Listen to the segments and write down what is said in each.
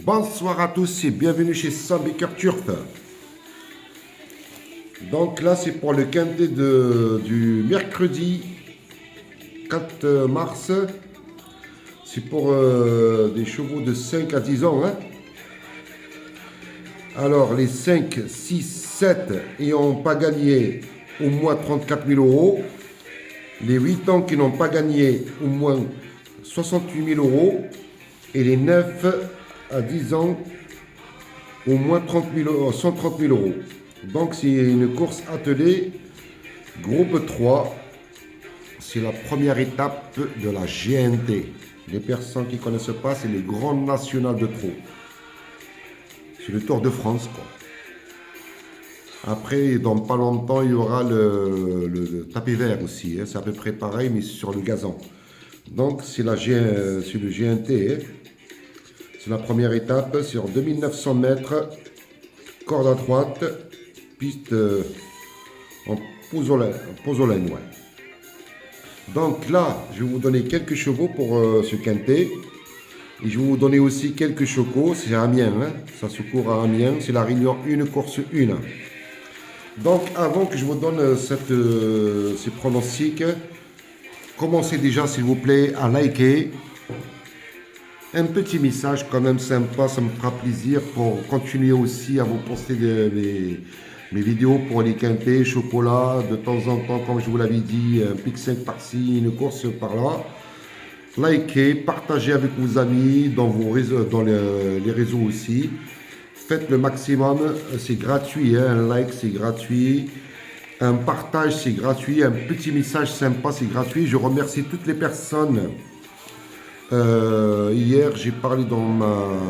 Bonsoir à tous et bienvenue chez Sam Baker Turf. Donc là c'est pour le quintet du mercredi 4 mars. C'est pour des chevaux de 5 à 10 ans. Alors les 5, 6, 7 et n'ont pas gagné au moins 34 000 euros. Les 8 ans qui n'ont pas gagné au moins 68 000 euros. Et les 9 à 10 ans au moins 130 000 euros. Donc c'est une course attelée, groupe 3. C'est la première étape de la GNT. Les personnes qui ne connaissent pas, c'est les grands nationales de trot. C'est le Tour de France, quoi. Après, dans pas longtemps, il y aura le tapis vert aussi. C'est à peu près pareil, mais sur le gazon. Donc c'est le GNT. C'est la première étape, c'est en 2900 mètres, corde à droite, piste en Pozzolen, ouais. Donc là, je vais vous donner quelques chevaux pour ce quintet. Et je vais vous donner aussi quelques chocos, c'est à Amiens, ça se court à Amiens, c'est la réunion 1 course 1. Donc avant que je vous donne ces pronostics, commencez déjà s'il vous plaît à liker. Un petit message quand même sympa, ça me fera plaisir pour continuer aussi à vous poster mes vidéos pour les quintés, chocolat, de temps en temps, comme je vous l'avais dit, un pic 5 par-ci, une course par-là. Likez, partagez avec vos amis, dans les réseaux aussi. Faites le maximum, c'est gratuit, un like c'est gratuit. Un partage c'est gratuit, un petit message sympa c'est gratuit. Je remercie toutes les personnes. Hier, j'ai parlé dans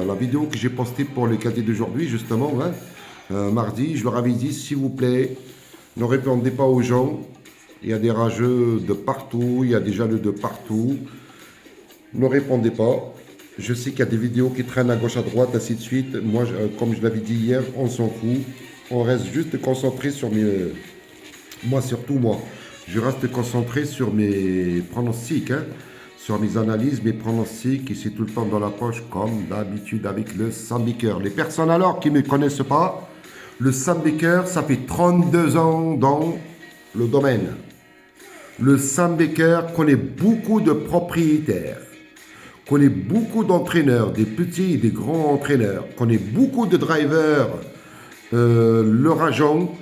la vidéo que j'ai postée pour le cadet d'aujourd'hui, justement, mardi. Je leur avais dit, s'il vous plaît, ne répondez pas aux gens. Il y a des rageux de partout, il y a des jaloux de partout. Ne répondez pas. Je sais qu'il y a des vidéos qui traînent à gauche, à droite, ainsi de suite. Moi, comme je l'avais dit hier, on s'en fout. On reste juste concentré sur moi, surtout moi. Je reste concentré sur mes pronostics, sur mes analyses, mes pronostics, et c'est tout le temps dans la poche, comme d'habitude avec le Sam Baker. Les personnes alors qui ne me connaissent pas, le Sam Baker, ça fait 32 ans dans le domaine. Le Sam Baker connaît beaucoup de propriétaires, connaît beaucoup d'entraîneurs, des petits et des grands entraîneurs, connaît beaucoup de drivers, leur agent,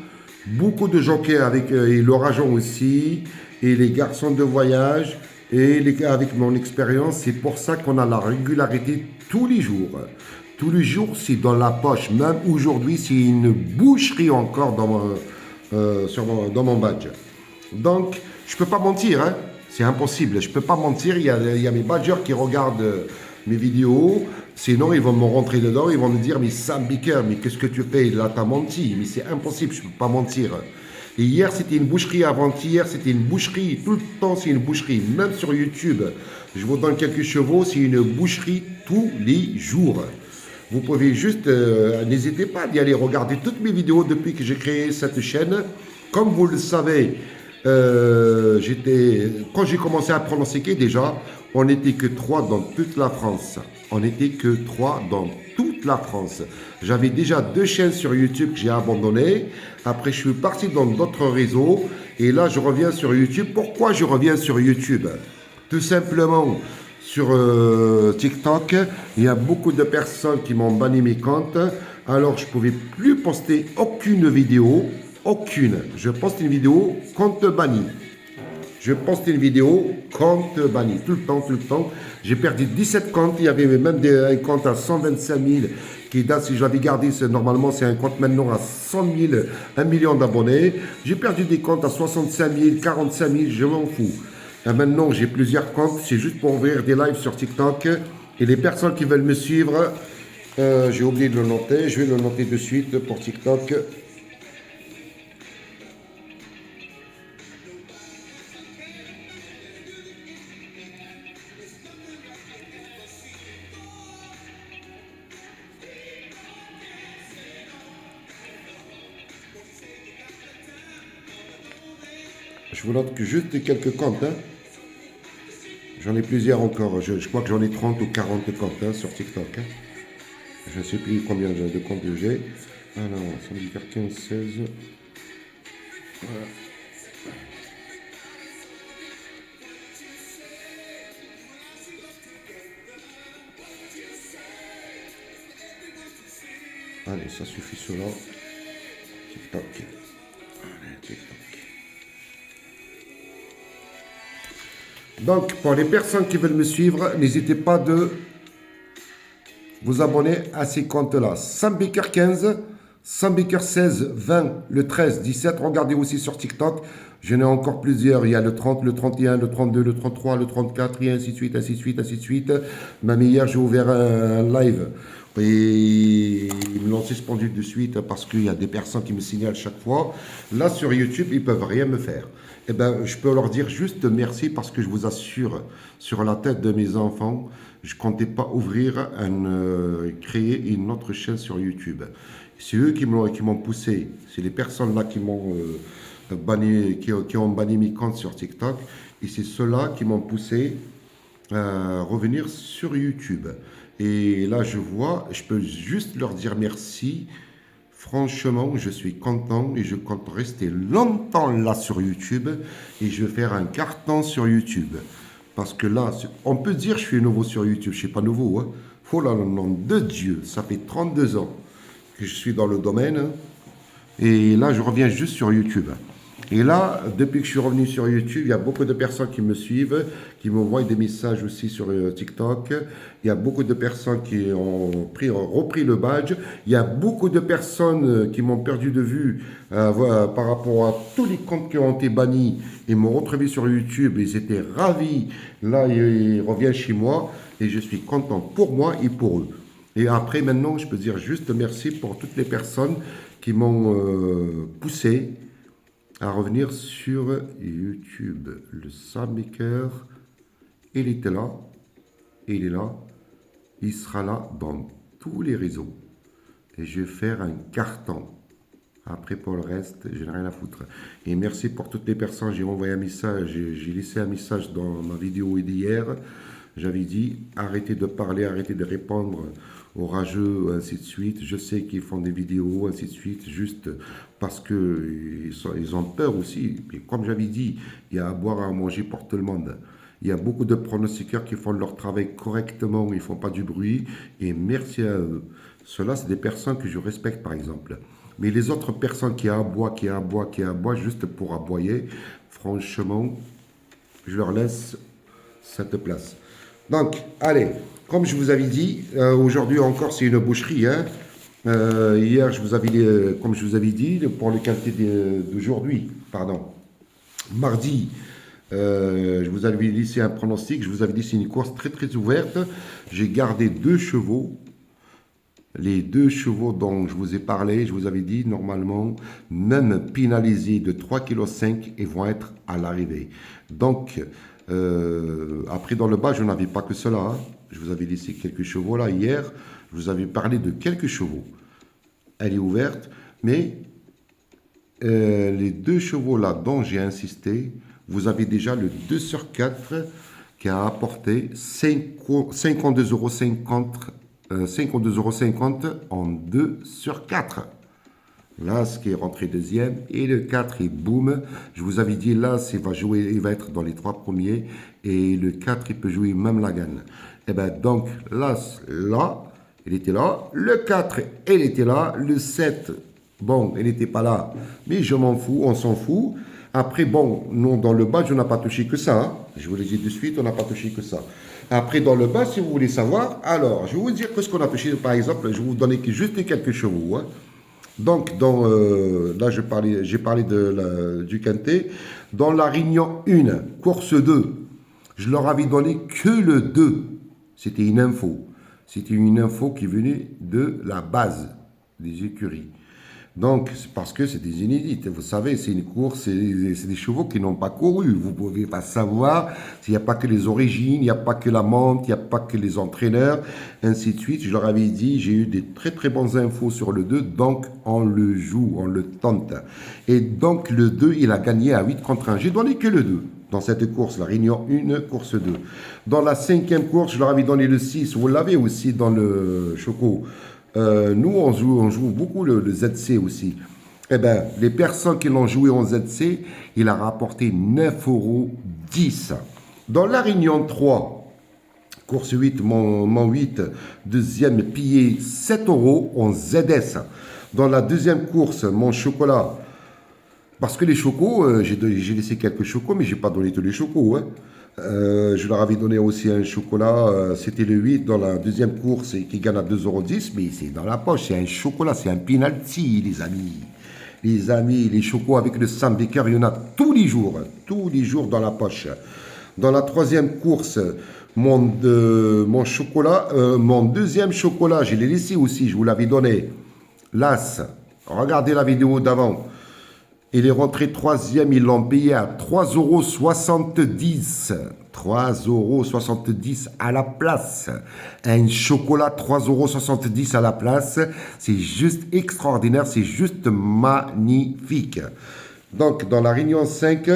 beaucoup de jockeys et leur agent aussi, et les garçons de voyage. Et les gars, avec mon expérience, c'est pour ça qu'on a la régularité tous les jours. Tous les jours, c'est dans la poche. Même aujourd'hui, c'est une boucherie encore dans mon badge. Donc, je ne peux pas mentir. C'est impossible. Je ne peux pas mentir. Il y a mes badgers qui regardent mes vidéos. Sinon, ils vont me rentrer dedans. Ils vont me dire, mais Sam Baker, mais qu'est-ce que tu fais? Là, tu as menti. Mais c'est impossible. Je ne peux pas mentir. Et hier, c'était une boucherie. Avant-hier, c'était une boucherie. Tout le temps, c'est une boucherie. Même sur YouTube, je vous donne quelques chevaux. C'est une boucherie tous les jours. Vous pouvez juste, n'hésitez pas d'y aller regarder toutes mes vidéos depuis que j'ai créé cette chaîne. Comme vous le savez, quand j'ai commencé à pronostiquer déjà, on n'était que 3 dans toute la France. On n'était que 3 dans toute la France. J'avais déjà 2 chaînes sur YouTube que j'ai abandonnées. Après, je suis parti dans d'autres réseaux. Et là, je reviens sur YouTube. Pourquoi je reviens sur YouTube? Tout simplement, sur TikTok, il y a beaucoup de personnes qui m'ont banni mes comptes. Alors, je ne pouvais plus poster aucune vidéo. Aucune. Je poste une vidéo, compte banni. Je poste une vidéo, compte banni. Tout le temps, tout le temps. J'ai perdu 17 comptes. Il y avait même un compte à 125 000 qui date, si je l'avais gardé, normalement c'est un compte maintenant à 100 000, 1 million d'abonnés. J'ai perdu des comptes à 65 000, 45 000, je m'en fous. Et maintenant, j'ai plusieurs comptes. C'est juste pour ouvrir des lives sur TikTok. Et les personnes qui veulent me suivre, j'ai oublié de le noter. Je vais le noter de suite pour TikTok. Je vous note que juste quelques comptes. J'en ai plusieurs encore. Je crois que j'en ai 30 ou 40 comptes sur TikTok. Je ne sais plus combien de comptes j'ai. Alors, samedi 15, 16. Voilà. Allez, ça suffit cela. Tic-tac. Allez, tic-tac. Donc, pour les personnes qui veulent me suivre, n'hésitez pas de vous abonner à ces comptes-là. Sambaker 15, Sambaker 16, 20, le 13, 17. Regardez aussi sur TikTok. J'en ai encore plusieurs. Il y a le 30, le 31, le 32, le 33, le 34, et ainsi de suite, ainsi de suite, ainsi de suite. Même hier, j'ai ouvert un live. Et ils me l'ont suspendu de suite parce qu'il y a des personnes qui me signalent chaque fois. Là, sur YouTube, ils ne peuvent rien me faire. Eh bien, je peux leur dire juste merci parce que je vous assure, sur la tête de mes enfants, je ne comptais pas ouvrir, créer une autre chaîne sur YouTube. C'est eux qui m'ont poussé. C'est les personnes-là qui m'ont banni, qui ont banni mes comptes sur TikTok. Et c'est ceux-là qui m'ont poussé à revenir sur YouTube. Et là, je vois, je peux juste leur dire merci. Franchement, je suis content et je compte rester longtemps là sur YouTube. Et je vais faire un carton sur YouTube. Parce que là, on peut dire que je suis nouveau sur YouTube. Je ne suis pas nouveau. Hein. Oh là, le nom de Dieu, ça fait 32 ans que je suis dans le domaine. Hein. Et là, je reviens juste sur YouTube. Et là, depuis que je suis revenu sur YouTube, il y a beaucoup de personnes qui me suivent, qui m'envoient des messages aussi sur TikTok. Il y a beaucoup de personnes qui ont repris le badge. Il y a beaucoup de personnes qui m'ont perdu de vue par rapport à tous les comptes qui ont été bannis. Ils m'ont retrouvé sur YouTube, ils étaient ravis. Là, ils reviennent chez moi et je suis content pour moi et pour eux. Et après, maintenant, je peux dire juste merci pour toutes les personnes qui m'ont poussé à revenir sur YouTube. Le Sambaker, il était là, il est là, il sera là dans tous les réseaux. Et je vais faire un carton. Après, pour le reste, je n'ai rien à foutre. Et merci pour toutes les personnes. J'ai envoyé un message, j'ai laissé un message dans ma vidéo d'hier. J'avais dit, arrêtez de parler, arrêtez de répondre aux rageux, ainsi de suite. Je sais qu'ils font des vidéos, ainsi de suite, juste parce qu'ils ont peur aussi. Et comme j'avais dit, il y a à boire et à manger pour tout le monde. Il y a beaucoup de pronostiqueurs qui font leur travail correctement, ils ne font pas du bruit, et merci à eux. Ceux-là, c'est des personnes que je respecte, par exemple. Mais les autres personnes qui aboient, juste pour aboyer, franchement, je leur laisse cette place. Donc, allez, comme je vous avais dit, aujourd'hui encore, c'est une boucherie. Hein. Hier, comme je vous avais dit, pour le qualité d'aujourd'hui, mardi, je vous avais laissé un pronostic, je vous avais dit c'est une course très très ouverte. J'ai gardé 2 chevaux. Les 2 chevaux dont je vous ai parlé, je vous avais dit, normalement, même pénalisés de 3,5 kg, ils vont être à l'arrivée. Donc, après, dans le bas, je n'avais pas que cela. Hein. Je vous avais laissé quelques chevaux là hier. Je vous avais parlé de quelques chevaux. Elle est ouverte, mais les 2 chevaux là dont j'ai insisté, vous avez déjà le 2 sur 4 qui a apporté 52,50 € en 2 sur 4. Là, ce qui est rentré deuxième, et le 4 et boum, je vous avais dit là, il va être dans les 3 premiers, et le 4, il peut jouer même la gagne. Et bien donc, là, il était là, le 4, il était là, le 7, bon, il n'était pas là, mais je m'en fous, on s'en fout. Après, bon, nous, dans le badge, on n'a pas touché que ça, hein. Je vous le dis de suite, on n'a pas touché que ça. Après, dans le bas, si vous voulez savoir, alors, je vais vous dire que ce qu'on a touché, par exemple, je vais vous donner juste quelques chevaux, hein. Donc, là, j'ai parlé du quintet. Dans la Réunion 1, course 2, je leur avais donné que le 2. C'était une info. C'était une info qui venait de la base des écuries. Donc, c'est parce que c'est des inédites. Vous savez, c'est une course, c'est des chevaux qui n'ont pas couru. Vous ne pouvez pas savoir s'il n'y a pas que les origines, il n'y a pas que la monte, il n'y a pas que les entraîneurs, ainsi de suite. Je leur avais dit, j'ai eu des très très bonnes infos sur le 2, donc on le joue, on le tente. Et donc, le 2, il a gagné à 8 contre 1. J'ai donné que le 2 dans cette course, la Réunion 1, course 2. Dans la 5e course, je leur avais donné le 6. Vous l'avez aussi dans le Choco. Nous, on joue beaucoup le ZC aussi. Eh bien, les personnes qui l'ont joué en ZC, il a rapporté 9,10 €. Dans la Réunion 3, course 8, mon 8, deuxième pillé, 7 € en ZS. Dans la deuxième course, mon chocolat, parce que les chocos, j'ai laissé quelques chocos, mais je n'ai pas donné tous les chocos. Hein. Je leur avais donné aussi un chocolat, c'était le 8 dans la deuxième course et qui gagne à 2,10 €, mais c'est dans la poche, c'est un chocolat, c'est un penalty, les amis. Les amis, les chocos avec le Sam Baker, il y en a tous les jours dans la poche. Dans la troisième course, mon chocolat, mon deuxième chocolat, je l'ai laissé aussi, je vous l'avais donné. L'As, regardez la vidéo d'avant. Il est rentré troisième, ils l'ont payé à 3,70 €. 3,70 € à la place. Un chocolat 3,70 € à la place. C'est juste extraordinaire, c'est juste magnifique. Donc, dans la Réunion 5,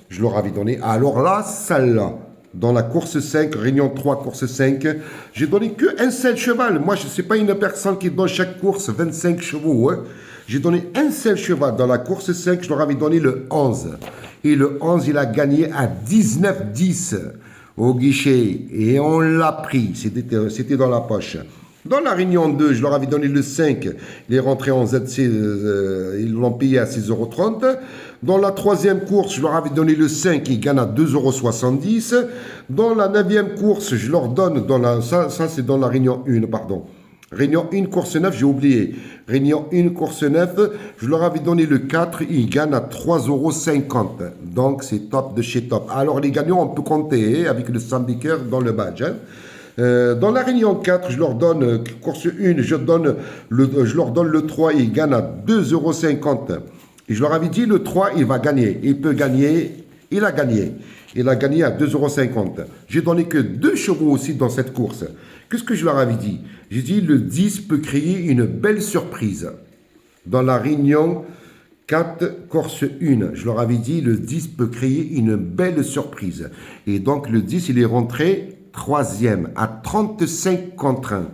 je leur avais donné. Alors là, celle-là, dans la course 5, Réunion 3, course 5, j'ai donné qu'un seul cheval. Moi, je ne suis pas une personne qui donne chaque course 25 chevaux. Hein. J'ai donné un seul cheval. Dans la course 5, je leur avais donné le 11. Et le 11, il a gagné à 19,10 € au guichet. Et on l'a pris. C'était dans la poche. Dans la Réunion 2, je leur avais donné le 5. Il est rentré en ZC. Ils l'ont payé à 6,30 €. Dans la troisième course, je leur avais donné le 5. Il gagne à 2,70 €. Dans la neuvième course, je leur donne... Ça c'est dans la Réunion 1, pardon. Réunion 1, course 9, j'ai oublié. Réunion 1, course 9, je leur avais donné le 4, ils gagnent à 3,50 €. Donc, c'est top de chez top. Alors, les gagnants, on peut compter avec le Sam Baker dans le badge. Hein. Dans la Réunion 4, je leur donne, course 1, je leur donne le 3, ils gagnent à 2,50 €. Et je leur avais dit, le 3, il va gagner. Il peut gagner, il a gagné. Il a gagné à 2,50 €. J'ai donné que 2 chevaux aussi dans cette course. Qu'est-ce que je leur avais dit? J'ai dit le 10 peut créer une belle surprise. Dans la Réunion 4, Corse 1, je leur avais dit le 10 peut créer une belle surprise. Et donc le 10, il est rentré troisième à 35 contre 1.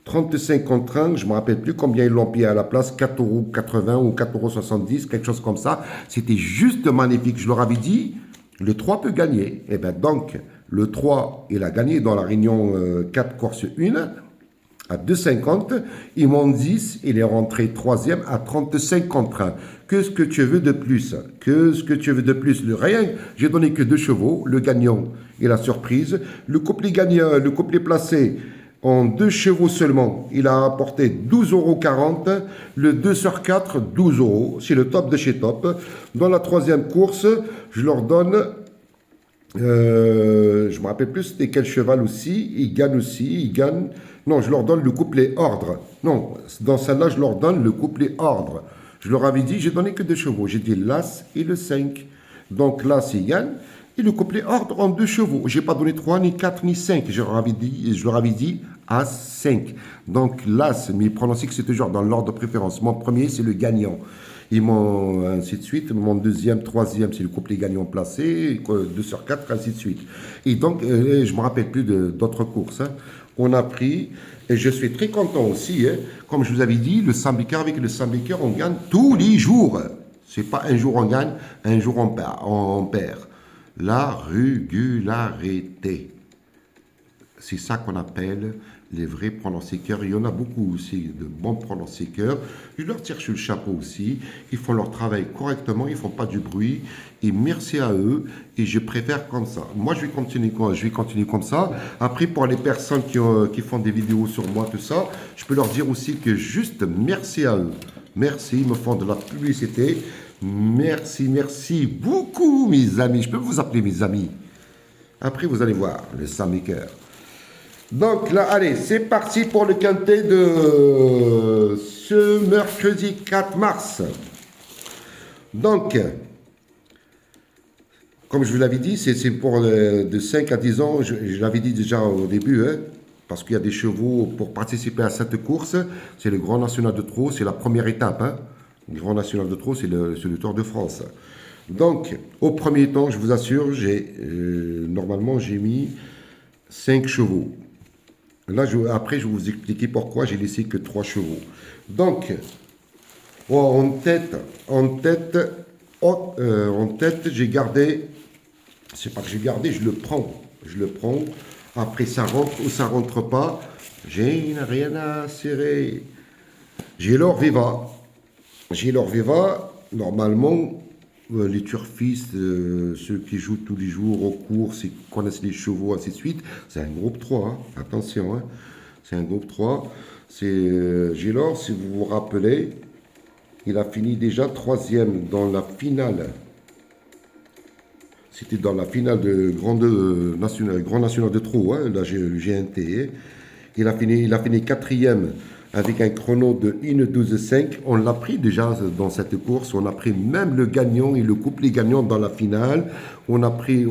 35 contre 1, je ne me rappelle plus combien ils l'ont payé à la place, 4,80 € ou 4,70 €, quelque chose comme ça. C'était juste magnifique. Je leur avais dit, le 3 peut gagner. Et bien donc, le 3, il a gagné dans la Réunion 4 Corse 1 à 2,50. Ils m'ont dit, il est rentré troisième à 35 contre 1. Qu'est-ce que tu veux de plus? Qu'est-ce que tu veux de plus? Le rien, j'ai donné que 2 chevaux, le gagnant et la surprise. Le couplet gagnant, le couplet placé en 2 chevaux seulement, il a apporté 12,40 €. Le 2 sur 4, 12 €. C'est le top de chez top. Dans la troisième course, je leur donne... je me rappelle plus c'était quel cheval aussi. Ils gagnent aussi. Ils gagnent... Non, je leur donne le couplet ordre. Non, dans celle-là, je leur donne le couplet ordre. Je leur avais dit, j'ai donné que 2 chevaux. J'ai dit l'As et le 5. Donc l'As, il gagne. Et le couplet ordre en 2 chevaux. Je n'ai pas donné 3, ni 4, ni 5. Je leur avais dit As 5. Donc l'As, mes pronostics, c'est toujours dans l'ordre de préférence. Mon premier, c'est le gagnant. Ils m'ont ainsi de suite. Mon deuxième, troisième, c'est le couplet gagnant placé. 2 sur 4, ainsi de suite. Et donc, je ne me rappelle plus d'autres courses. Hein. On a pris, et je suis très content aussi, hein. Comme je vous avais dit, le Sam Baker, avec le Sam Baker, on gagne tous les jours. C'est pas un jour on gagne, un jour on perd. La régularité. C'est ça qu'on appelle les vrais pronostiqueurs. Il y en a beaucoup aussi de bons pronostiqueurs. Je leur tire sur le chapeau aussi. Ils font leur travail correctement, ils ne font pas du bruit. Et merci à eux. Et je préfère comme ça. Moi, je vais continuer comme ça. Après, pour les personnes qui font des vidéos sur moi, tout ça, je peux leur dire aussi que juste merci à eux. Merci, ils me font de la publicité. Merci beaucoup, mes amis. Je peux vous appeler mes amis. Après, vous allez voir, le Sam Baker. Donc là, allez, c'est parti pour le quintet de ce mercredi 4 mars. Donc, comme je vous l'avais dit, c'est pour de 5 à 10 ans. Je l'avais dit déjà au début, hein, parce qu'il y a des chevaux pour participer à cette course. C'est le Grand National de Trot, c'est la première étape. Hein. Le Grand National de Trot, c'est le Tour de France. Donc, au premier temps, je vous assure, normalement, j'ai mis 5 chevaux. Là, après, je vais vous expliquer pourquoi j'ai laissé que 3 chevaux. Donc, oh, en tête, j'ai gardé. C'est pas que j'ai gardé, je le prends. Je le prends. Après, ça rentre ou ça rentre pas. J'ai rien à serrer. J'ai l'or viva. J'ai l'or viva. Normalement, les turfistes, ceux qui jouent tous les jours aux courses et qui connaissent les chevaux, ainsi de suite, c'est un groupe 3. Hein. Attention, hein. C'est un groupe 3. C'est Gélor, si vous vous rappelez, il a fini déjà troisième dans la finale. C'était dans la finale de Grand National de Trot, hein, là, le GNT. Il a fini quatrième avec un chrono de 1,12,5. On l'a pris déjà dans cette course. On a pris même le gagnant et le couplet gagnant dans la finale. On a pris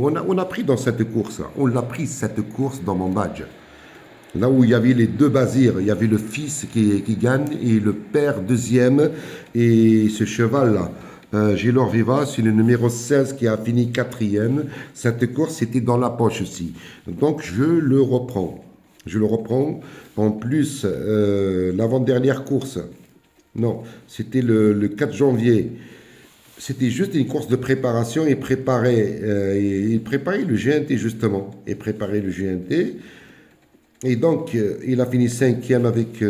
dans cette course. On l'a pris cette course dans mon badge. Là où il y avait les deux Bazirs, il y avait le fils qui gagne et le père deuxième. Et ce cheval-là, Gélor Viva, c'est le numéro 16 qui a fini quatrième. Cette course était dans la poche aussi. Donc je le reprends. Je le reprends. En plus, l'avant-dernière course, non, c'était le 4 janvier. C'était juste une course de préparation. Il préparait le GNT justement. Il préparait le GNT. Et donc, il a fini cinquième avec,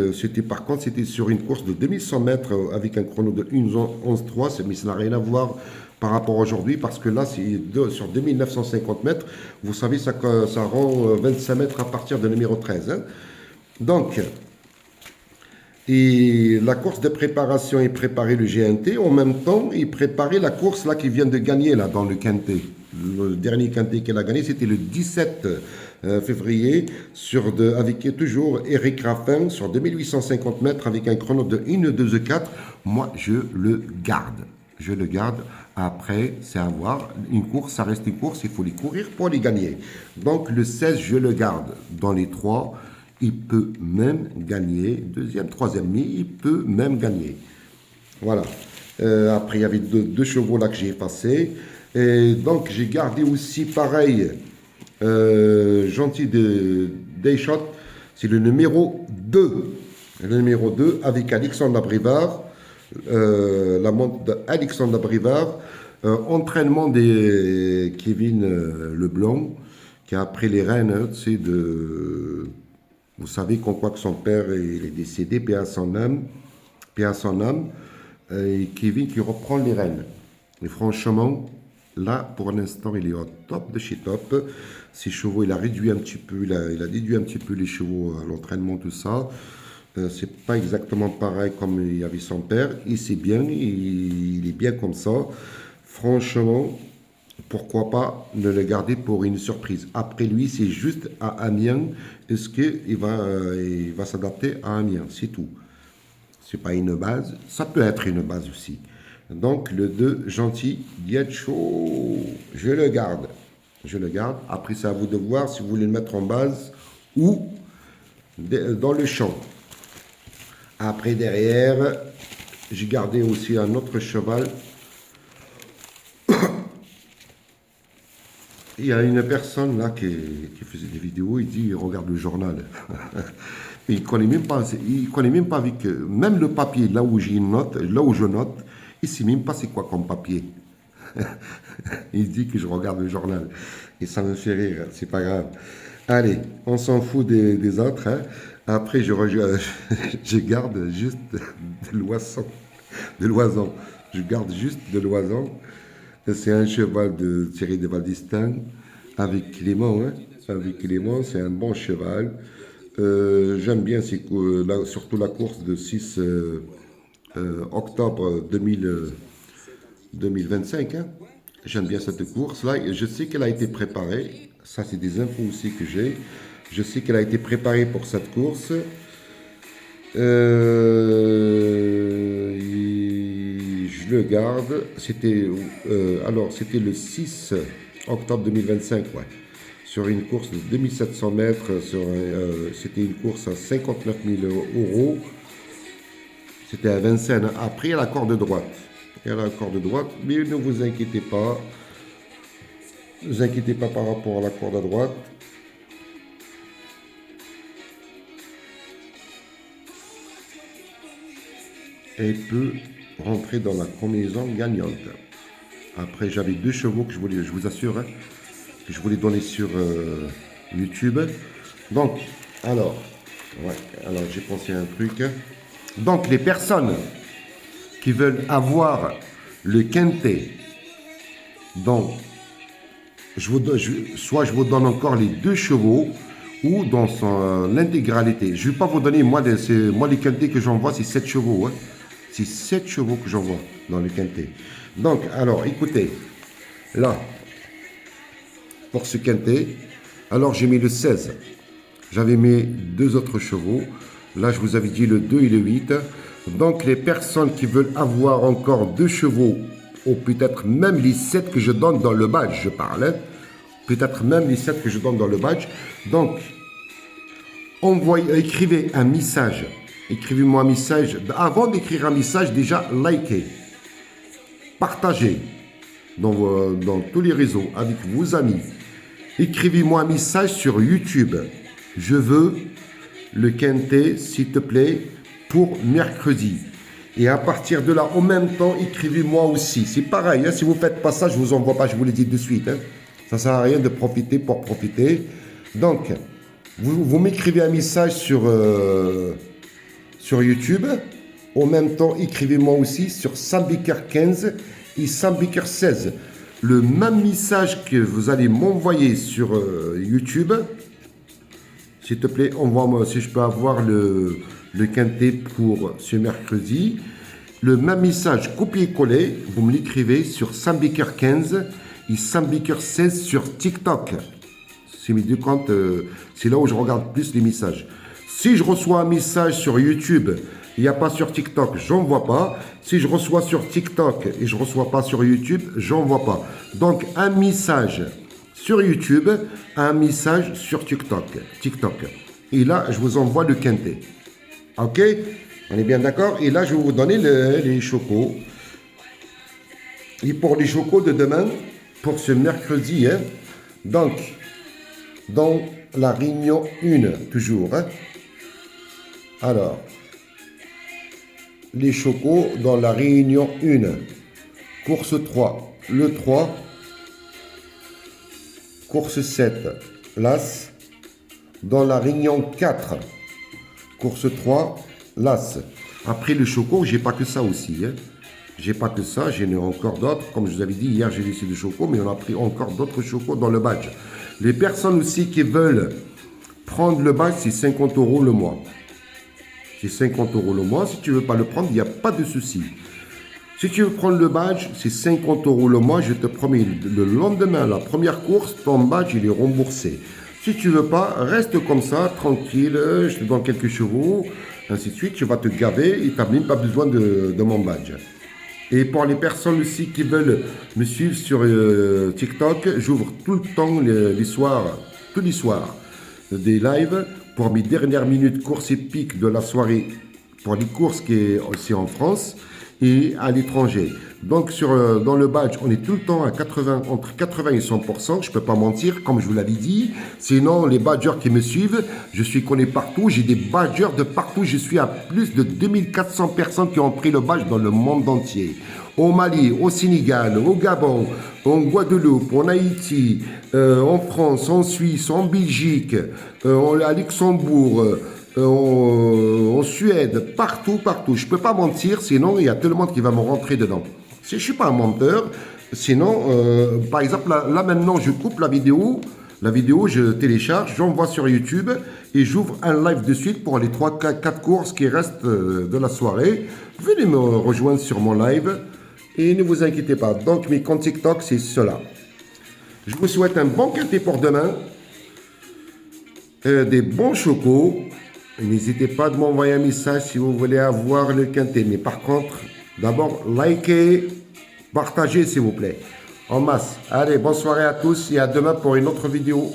par contre, c'était sur une course de 2100 mètres avec un chrono de 1,11,3, mais ça n'a rien à voir par rapport à aujourd'hui, parce que là, c'est sur 2950 mètres. Vous savez, ça rend 25 mètres à partir de numéro 13. Hein. Donc, et la course de préparation, il préparait le GNT. En même temps, il préparait la course là qu'il vient de gagner là, dans le Quintet. Le dernier Quintet qu'elle a gagné, c'était le 17 février, avec toujours Eric Raffin, sur 2850 mètres, avec un chrono de 1,2,4. Moi, je le garde. Je le garde. Après, c'est à voir. Une course, ça reste une course. Il faut les courir pour les gagner. Donc, le 16, je le garde dans les 3. Il peut même gagner. Deuxième, troisième, mais il peut même gagner. Voilà. Après, il y avait deux chevaux là que j'ai effacés. Et donc, j'ai gardé aussi pareil, Gentil de Dayshot. C'est le numéro 2. Le numéro 2 avec Alexandre Brivard. La montre d'Alexandre Brivard. Entraînement de Kevin Leblanc, qui a pris les rênes, c'est de... Vous savez qu'on croit que son père il est décédé, paix à son âme. Paix à son âme. Et Kevin qui reprend les rênes. Et franchement, là, pour l'instant, il est au top de chez top. Ses chevaux, il a réduit un petit peu, il a déduit un petit peu les chevaux à l'entraînement, tout ça. C'est pas exactement pareil comme il y avait son père. Il sait bien, il est bien comme ça. Franchement, pourquoi pas ne le garder pour une surprise. Après lui, c'est juste à Amiens. Est-ce qu'il va s'adapter à Amiens? C'est tout. C'est pas une base. Ça peut être une base aussi. Donc, le 2, Gentil Dietcho, je le garde. Je le garde. Après, c'est à vous de voir si vous voulez le mettre en base ou dans le champ. Après, derrière, j'ai gardé aussi un autre cheval. Il y a une personne là qui faisait des vidéos, il dit, il regarde le journal. Il ne connaît même pas, avec, même le papier, là où j'ai une note, là où je note, il ne sait même pas c'est quoi comme papier. Il dit que je regarde le journal. Et ça me fait rire, c'est pas grave. Allez, on s'en fout des autres. Hein. Après, je garde juste de l'oison. Je garde juste de l'oison. C'est un cheval de Thierry de Valdistin avec Clément. Hein. Avec Clément, c'est un bon cheval. J'aime bien surtout la course de 6 octobre 2025. Hein. J'aime bien cette course-là. Je sais qu'elle a été préparée. Ça, c'est des infos aussi que j'ai. Je sais qu'elle a été préparée pour cette course. Je le garde. C'était le 6 octobre 2025, ouais. Sur une course de 2700 mètres. C'était une course à 59 000 euros. C'était à Vincennes. Après, il y a la corde droite. Mais ne vous inquiétez pas. Ne vous inquiétez pas par rapport à la corde à droite. et peut rentrer dans la combinaison gagnante. Après, j'avais 2 chevaux que je vous assure, hein, que je voulais donner sur YouTube. Donc, alors j'ai pensé à un truc. Donc, les personnes qui veulent avoir le quintet, donc, soit je vous donne encore les 2 chevaux, ou dans l'intégralité. Je ne vais pas vous donner, moi les quintets que j'envoie, c'est 7 chevaux. Hein. C'est 7 chevaux que j'envoie dans les quintets. Donc, alors, écoutez, là, pour ce quintet, alors j'ai mis le 16. J'avais mis 2 autres chevaux. Là, je vous avais dit le 2 et le 8. Donc, les personnes qui veulent avoir encore 2 chevaux, ou peut-être même les 7 que je donne dans le badge, je parle, hein, peut-être même les 7 que je donne dans le badge. Donc, écrivez un message. Écrivez-moi un message. Avant d'écrire un message, déjà, likez. Partagez dans tous les réseaux avec vos amis. Écrivez-moi un message sur YouTube. Je veux le quintet, s'il te plaît, pour mercredi. Et à partir de là, en même temps, écrivez-moi aussi. C'est pareil, hein, si vous ne faites pas ça, je ne vous envoie pas, je vous le dis de suite. Hein. Ça ne sert à rien de profiter pour profiter. Donc, vous m'écrivez un message sur YouTube. En même temps, écrivez-moi aussi sur Sambiker 15 et Sambiker 16. Le même message que vous allez m'envoyer sur YouTube. S'il te plaît, envoie-moi si je peux avoir le quintet pour ce mercredi. Le même message copier-coller, vous me l'écrivez sur Sambiker 15 et Sambiker 16 sur TikTok. C'est mes 2 comptes, c'est là où je regarde plus les messages. Si je reçois un message sur YouTube, il n'y a pas sur TikTok, j'en vois pas. Si je reçois sur TikTok et je ne reçois pas sur YouTube, j'en vois pas. Donc un message sur YouTube, un message sur TikTok. Et là, je vous envoie le quintet. Ok? On est bien d'accord? Et là, je vais vous donner les chocos. Et pour les chocos de demain, pour ce mercredi, hein, donc, dans la réunion 1, toujours. Hein. Alors, les chocos dans la réunion 1. Course 3, le 3. Course 7, l'As. Dans la réunion 4, course 3, l'As. Après le choco, j'ai pas que ça aussi. Hein. J'ai pas que ça, j'en ai encore d'autres. Comme je vous avais dit, hier j'ai laissé du choco, mais on a pris encore d'autres chocos dans le badge. Les personnes aussi qui veulent prendre le badge, c'est 50 € le mois. C'est 50 € le mois. Si tu veux pas le prendre, il n'y a pas de souci. Si tu veux prendre le badge, c'est 50 € le mois. Je te promets, le lendemain, la première course, ton badge, il est remboursé. Si tu veux pas, reste comme ça, tranquille, je te donne quelques chevaux, ainsi de suite, tu vas te gaver et tu n'as même pas besoin de mon badge. Et pour les personnes aussi qui veulent me suivre sur TikTok, j'ouvre tout le temps les soirs, tous les soirs, des lives pour mes dernières minutes courses épiques de la soirée, pour les courses qui est aussi en France et à l'étranger. Donc dans le badge, on est tout le temps à entre 80 et 100%, je ne peux pas mentir, comme je vous l'avais dit. Sinon, les badgers qui me suivent, je suis connu partout, j'ai des badgers de partout, je suis à plus de 2400 personnes qui ont pris le badge dans le monde entier. Au Mali, au Sénégal, au Gabon, en Guadeloupe, en Haïti, en France, en Suisse, en Belgique, à Luxembourg, en Suède, partout. Je ne peux pas mentir, sinon il y a tout le monde qui va me rentrer dedans. Je ne suis pas un menteur, sinon, par exemple, là maintenant, je coupe la vidéo, je télécharge, j'envoie sur YouTube et j'ouvre un live de suite pour les 3-4 courses qui restent de la soirée. Venez me rejoindre sur mon live et ne vous inquiétez pas. Donc, mes comptes TikTok, c'est cela. Je vous souhaite un bon quintet pour demain, des bons chocos. N'hésitez pas à m'envoyer un message si vous voulez avoir le quintet. Mais par contre, d'abord, likez, partagez s'il vous plaît. En masse. Allez, bonne soirée à tous et à demain pour une autre vidéo.